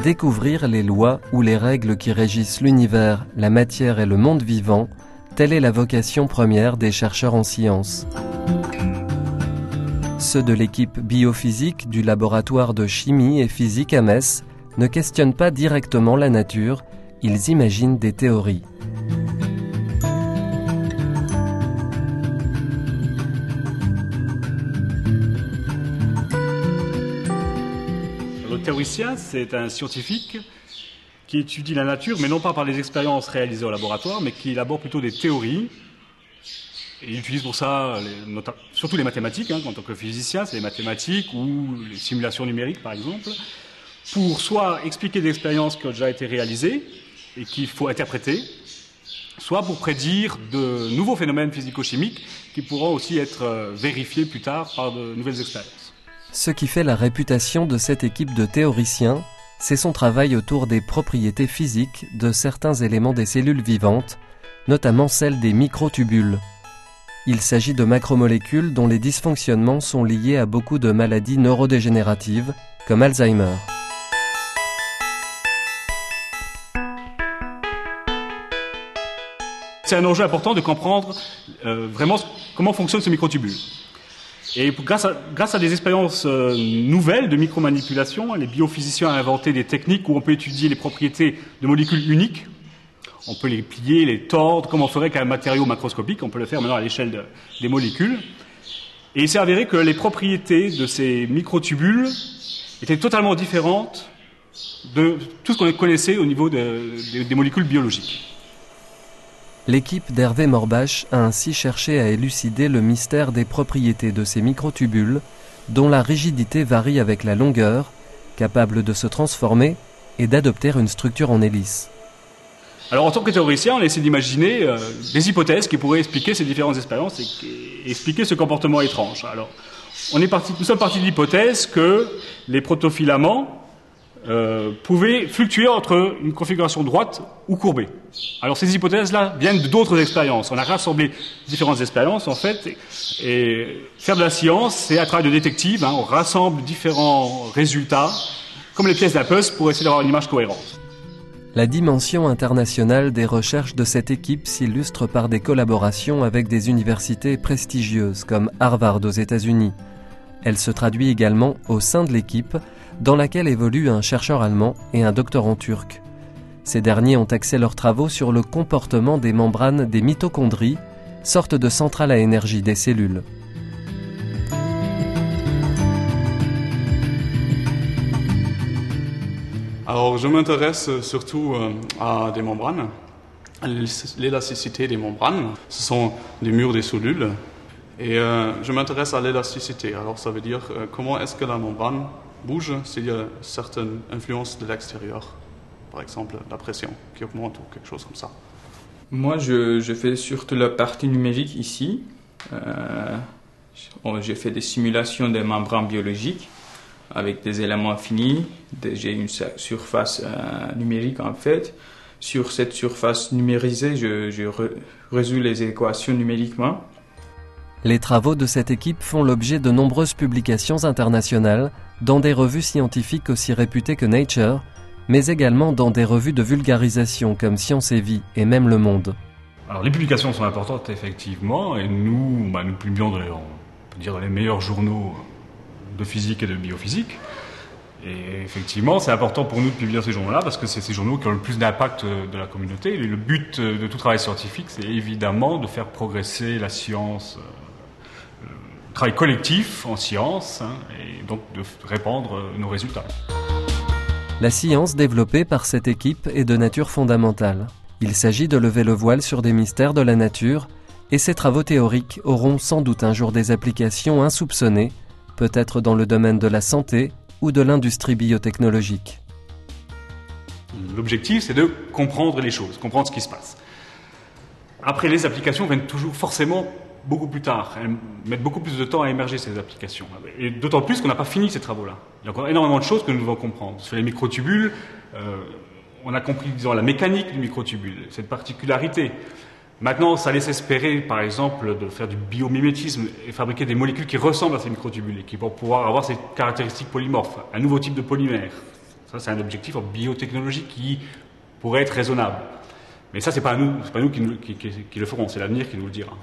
Découvrir les lois ou les règles qui régissent l'univers, la matière et le monde vivant, telle est la vocation première des chercheurs en sciences. Ceux de l'équipe biophysique du laboratoire de chimie et physique à Metz ne questionnent pas directement la nature, ils imaginent des théories. Le théoricien, c'est un scientifique qui étudie la nature, mais non pas par les expériences réalisées au laboratoire, mais qui élabore plutôt des théories. Et il utilise pour ça surtout les mathématiques, en tant que physicien, c'est les mathématiques ou les simulations numériques par exemple, pour soit expliquer des expériences qui ont déjà été réalisées et qu'il faut interpréter, soit pour prédire de nouveaux phénomènes physico-chimiques qui pourront aussi être vérifiés plus tard par de nouvelles expériences. Ce qui fait la réputation de cette équipe de théoriciens, c'est son travail autour des propriétés physiques de certains éléments des cellules vivantes, notamment celles des microtubules. Il s'agit de macromolécules dont les dysfonctionnements sont liés à beaucoup de maladies neurodégénératives, comme Alzheimer. C'est un enjeu important de comprendre vraiment comment fonctionne ce microtubule. Et grâce à des expériences nouvelles de micromanipulation, les biophysiciens ont inventé des techniques où on peut étudier les propriétés de molécules uniques. On peut les plier, les tordre, comme on ferait qu'un matériau macroscopique. On peut le faire maintenant à l'échelle des molécules. Et il s'est avéré que les propriétés de ces microtubules étaient totalement différentes de tout ce qu'on connaissait au niveau des molécules biologiques. L'équipe d'Hervé Morbach a ainsi cherché à élucider le mystère des propriétés de ces microtubules, dont la rigidité varie avec la longueur, capable de se transformer et d'adopter une structure en hélice. Alors en tant que théoricien, on essaie d'imaginer des hypothèses qui pourraient expliquer ces différentes expériences et expliquer ce comportement étrange. Alors nous sommes partis de l'hypothèse que les protofilaments pouvaient fluctuer entre une configuration droite ou courbée. Alors ces hypothèses-là viennent d'autres expériences. On a rassemblé différentes expériences en fait, et faire de la science, c'est un travail de détective. On rassemble différents résultats, comme les pièces d'un puzzle, pour essayer d'avoir une image cohérente. La dimension internationale des recherches de cette équipe s'illustre par des collaborations avec des universités prestigieuses comme Harvard aux États-Unis. Elle se traduit également au sein de l'équipe, dans laquelle évoluent un chercheur allemand et un doctorant turc. Ces derniers ont axé leurs travaux sur le comportement des membranes des mitochondries, sorte de centrale à énergie des cellules. Alors, je m'intéresse surtout à des membranes, à l'élasticité des membranes. Ce sont les murs des cellules. Et je m'intéresse à l'élasticité. Alors, ça veut dire comment est-ce que la membrane bouge s'il y a certaines influences de l'extérieur. Par exemple, la pression qui augmente ou quelque chose comme ça. Moi, je fais surtout la partie numérique ici. J'ai fait des simulations des membranes biologiques avec des éléments finis. J'ai une surface numérique en fait. Sur cette surface numérisée, je résous les équations numériquement. Les travaux de cette équipe font l'objet de nombreuses publications internationales dans des revues scientifiques aussi réputées que Nature, mais également dans des revues de vulgarisation comme Science et Vie et même Le Monde. Alors les publications sont importantes effectivement, et nous publions dans les meilleurs journaux de physique et de biophysique. Et effectivement, c'est important pour nous de publier ces journaux-là parce que c'est ces journaux qui ont le plus d'impact de la communauté. Et le but de tout travail scientifique, c'est évidemment de faire progresser la science, le travail collectif en science, et donc de répandre nos résultats. La science développée par cette équipe est de nature fondamentale. Il s'agit de lever le voile sur des mystères de la nature, et ces travaux théoriques auront sans doute un jour des applications insoupçonnées, peut-être dans le domaine de la santé ou de l'industrie biotechnologique. L'objectif, c'est de comprendre les choses, comprendre ce qui se passe. Après, les applications viennent toujours forcément beaucoup plus tard. Elles mettent beaucoup plus de temps à émerger, ces applications. Et d'autant plus qu'on n'a pas fini ces travaux-là. Il y a encore énormément de choses que nous devons comprendre. Sur les microtubules, on a compris, disons, la mécanique du microtubule, cette particularité. Maintenant, ça laisse espérer, par exemple, de faire du biomimétisme et fabriquer des molécules qui ressemblent à ces microtubules et qui vont pouvoir avoir ces caractéristiques polymorphes, un nouveau type de polymère. Ça, c'est un objectif en biotechnologie qui pourrait être raisonnable. Mais ça, c'est pas nous qui le ferons, c'est l'avenir qui nous le dira.